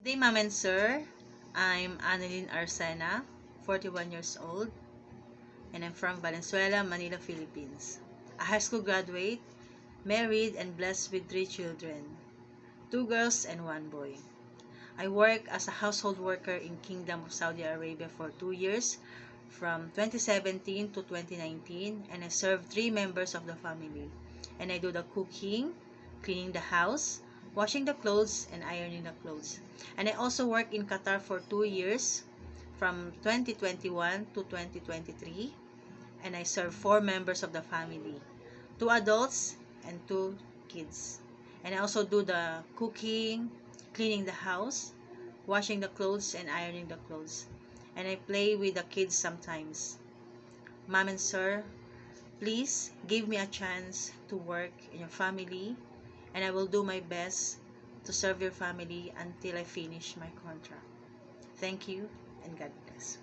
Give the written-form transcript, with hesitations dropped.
Good day, Ma'am and Sir. I'm Annalyn Arsena, 41 years old, and I'm from Valenzuela, Manila, Philippines. A high school graduate, married and blessed with 3 children, 2 girls and 1 boy. I work as a household worker in Kingdom of Saudi Arabia for 2 years, from 2017 to 2019, and I serve 3 members of the family. And I do the cooking, cleaning the house, washing the clothes, and ironing the clothes. And I also work in Qatar for 2 years, from 2021 to 2023, and I serve 4 members of the family, 2 adults and 2 kids. And I also do the cooking, cleaning the house, washing the clothes, and ironing the clothes. And I play with the kids sometimes. Mom and Sir, please give me a chance to work in your family, and I will do my best to serve your family until I finish my contract. Thank you, and God bless.